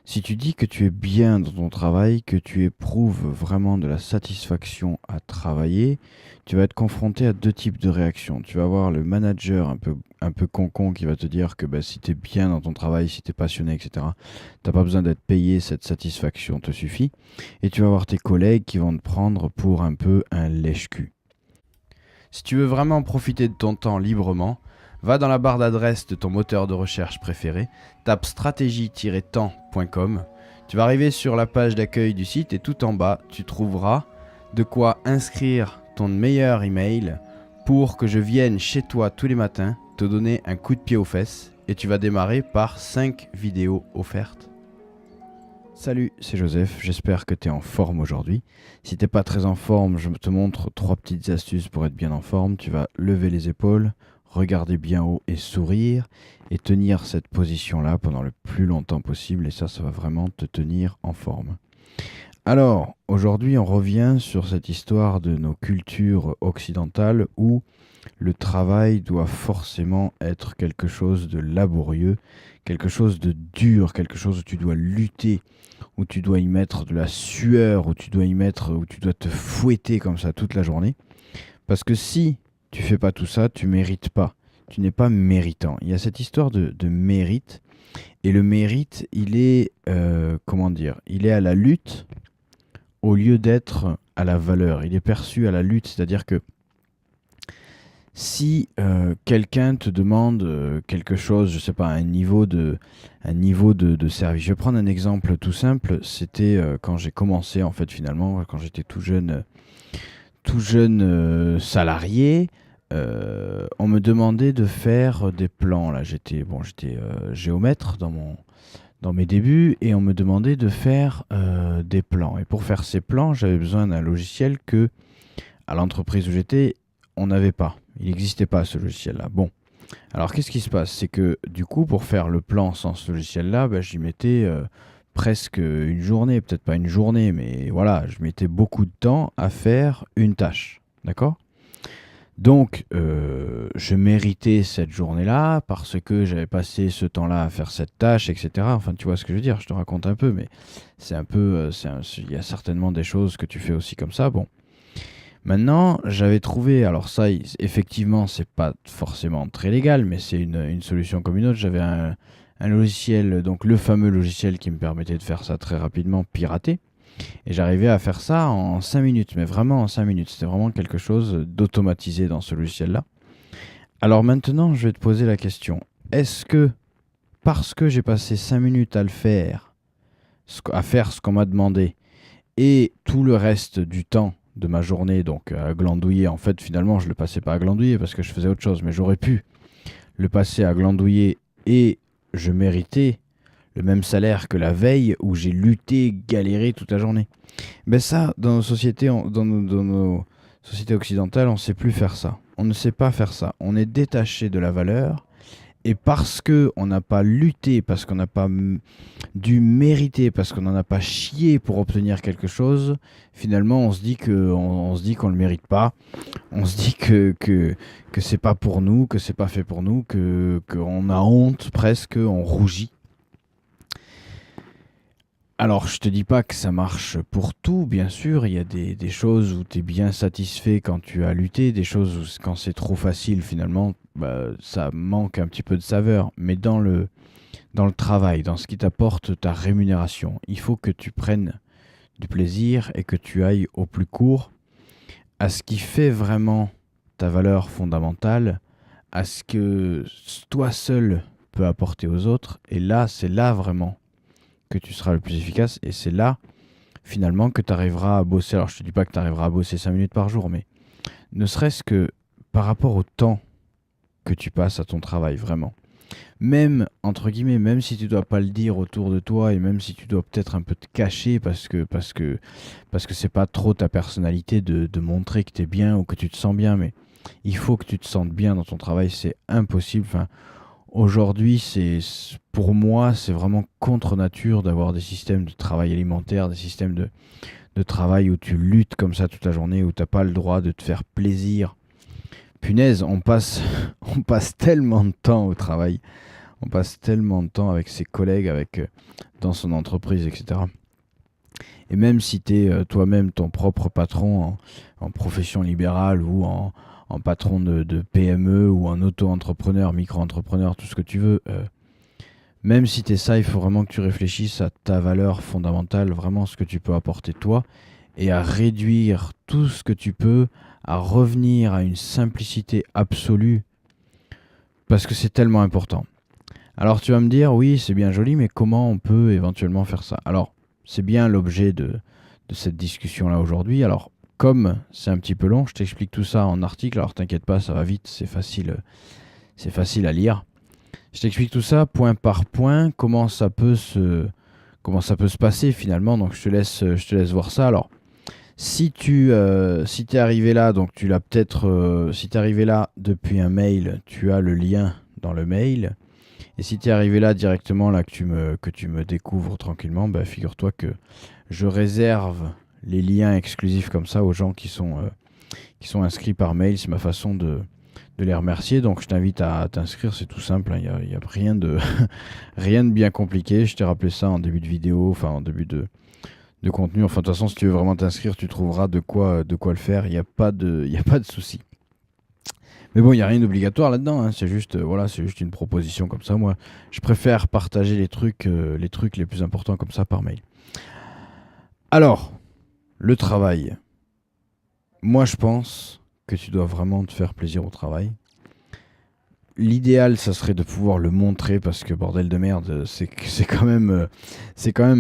Si tu dis que tu es bien dans ton travail, que tu éprouves vraiment de la satisfaction à travailler, tu vas être confronté à deux types de réactions. Tu vas avoir le manager un peu concon qui va te dire que bah, si tu es bien dans ton travail, si tu es passionné, etc., tu n'as pas besoin d'être payé, cette satisfaction te suffit. Et tu vas avoir tes collègues qui vont te prendre pour un peu un lèche-cul. Si tu veux vraiment profiter de ton temps librement, va dans la barre d'adresse de ton moteur de recherche préféré, tape stratégie-temps.com. Tu vas arriver sur la page d'accueil du site et tout en bas, tu trouveras de quoi inscrire ton meilleur email pour que je vienne chez toi tous les matins te donner un coup de pied aux fesses et tu vas démarrer par 5 vidéos offertes. Salut, c'est Joseph, j'espère que tu es en forme aujourd'hui. Si t'es pas très en forme, je te montre 3 petites astuces pour être bien en forme. Tu vas lever les épaules, regarder bien haut et sourire et tenir cette position-là pendant le plus longtemps possible et ça va vraiment te tenir en forme. Alors, aujourd'hui, on revient sur cette histoire de nos cultures occidentales où le travail doit forcément être quelque chose de laborieux, quelque chose de dur, quelque chose où tu dois lutter, où tu dois y mettre de la sueur, où tu dois te fouetter comme ça toute la journée. Parce que si tu fais pas tout ça, tu mérites pas. Tu n'es pas méritant. Il y a cette histoire de mérite. Et le mérite, il est, comment dire, il est à la lutte au lieu d'être à la valeur. Il est perçu à la lutte, c'est-à-dire que si quelqu'un te demande quelque chose, je sais pas, un niveau de service. Je vais prendre un exemple tout simple. C'était quand j'ai commencé, en fait, finalement, quand j'étais tout jeune salarié, on me demandait de faire des plans. Là, j'étais géomètre dans mes débuts et on me demandait de faire des plans. Et pour faire ces plans, j'avais besoin d'un logiciel que, à l'entreprise où j'étais, on n'avait pas. Il n'existait pas ce logiciel-là. Bon, alors qu'est-ce qui se passe? C'est que du coup, pour faire le plan sans ce logiciel-là, bah, j'y mettais presque une journée, peut-être pas une journée, mais voilà, je mettais beaucoup de temps à faire une tâche. D'accord? Donc, je méritais cette journée-là parce que j'avais passé ce temps-là à faire cette tâche, etc. Enfin, tu vois ce que je veux dire, je te raconte un peu, mais c'est un peu, il y a certainement des choses que tu fais aussi comme ça. Bon, maintenant, j'avais trouvé, alors ça, effectivement, c'est pas forcément très légal, mais c'est une solution comme une autre. J'avais un logiciel, donc le fameux logiciel qui me permettait de faire ça très rapidement, piraté. Et j'arrivais à faire ça en 5 minutes, mais vraiment en 5 minutes. C'était vraiment quelque chose d'automatisé dans ce logiciel-là. Alors maintenant, je vais te poser la question. Est-ce que, parce que j'ai passé 5 minutes à le faire, à faire ce qu'on m'a demandé, et tout le reste du temps de ma journée, donc à glandouiller, en fait, finalement, je ne le passais pas à glandouiller parce que je faisais autre chose, mais j'aurais pu le passer à glandouiller et je méritais le même salaire que la veille où j'ai lutté, galéré toute la journée. Ben ça, dans nos sociétés, dans nos sociétés occidentales, on ne sait plus faire ça. On ne sait pas faire ça. On est détaché de la valeur. Et parce que on n'a pas lutté, parce qu'on n'a pas dû mériter, parce qu'on n'en a pas chié pour obtenir quelque chose, finalement on se dit on se dit qu'on le mérite pas. On se dit que c'est pas pour nous, que c'est pas fait pour nous, que qu'on a honte presque, on rougit. Alors, je te dis pas que ça marche pour tout, bien sûr. Il y a des choses où tu es bien satisfait quand tu as lutté, des choses où quand c'est trop facile, finalement, bah, ça manque un petit peu de saveur. Mais dans le travail, dans ce qui t'apporte ta rémunération, il faut que tu prennes du plaisir et que tu ailles au plus court à ce qui fait vraiment ta valeur fondamentale, à ce que toi seul peux apporter aux autres. Et là, c'est là vraiment que tu seras le plus efficace et c'est là finalement que tu arriveras à bosser. Alors je te dis pas que tu arriveras à bosser 5 minutes par jour, mais ne serait-ce que par rapport au temps que tu passes à ton travail, vraiment. Même, entre guillemets, même si tu dois pas le dire autour de toi et même si tu dois peut-être un peu te cacher parce que c'est pas trop ta personnalité de montrer que tu es bien ou que tu te sens bien, mais il faut que tu te sentes bien dans ton travail, c'est impossible. Enfin, aujourd'hui, pour moi, c'est vraiment contre nature d'avoir des systèmes de travail alimentaire, des systèmes de travail où tu luttes comme ça toute la journée, où t'as pas le droit de te faire plaisir. Punaise, on passe, on passe tellement de temps au travail. On passe tellement de temps avec ses collègues, dans son entreprise, etc. Et même si tu es toi-même ton propre patron en profession libérale ou en patron de PME ou en auto-entrepreneur, micro-entrepreneur, tout ce que tu veux, même si tu es ça, il faut vraiment que tu réfléchisses à ta valeur fondamentale, vraiment ce que tu peux apporter toi, et à réduire tout ce que tu peux, à revenir à une simplicité absolue, parce que c'est tellement important. Alors tu vas me dire, oui, c'est bien joli, mais comment on peut éventuellement faire ça? Alors, c'est bien l'objet de cette discussion-là aujourd'hui. Alors, comme c'est un petit peu long, je t'explique tout ça en article. Alors, t'inquiète pas, ça va vite, c'est facile à lire. Je t'explique tout ça point par point, comment ça peut se passer finalement. Donc, je te laisse voir ça. Alors, si t'es arrivé là, donc tu l'as peut-être, si t'es arrivé là depuis un mail, tu as le lien dans le mail. Et si tu es arrivé là directement, là que tu me découvres tranquillement, bah, figure-toi que je réserve les liens exclusifs comme ça aux gens qui sont inscrits par mail. C'est ma façon de les remercier. Donc je t'invite à t'inscrire, c'est tout simple. Il n'y a rien rien de bien compliqué. Je t'ai rappelé ça en début de vidéo, enfin en début de contenu. Enfin de toute façon, si tu veux vraiment t'inscrire, tu trouveras de quoi le faire. Il n'y a pas de souci. Mais bon, il n'y a rien d'obligatoire là-dedans, hein. C'est juste, voilà, c'est juste une proposition comme ça. Moi, je préfère partager les trucs les plus importants comme ça par mail. Alors, le travail. Moi, je pense que tu dois vraiment te faire plaisir au travail. L'idéal, ça serait de pouvoir le montrer parce que bordel de merde, c'est quand même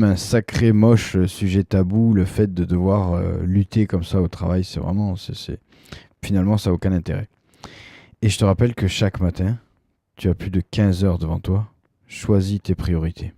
un sacré moche sujet tabou. Le fait de devoir lutter comme ça au travail, c'est vraiment, finalement, ça n'a aucun intérêt. Et je te rappelle que chaque matin, tu as plus de 15 heures devant toi. Choisis tes priorités.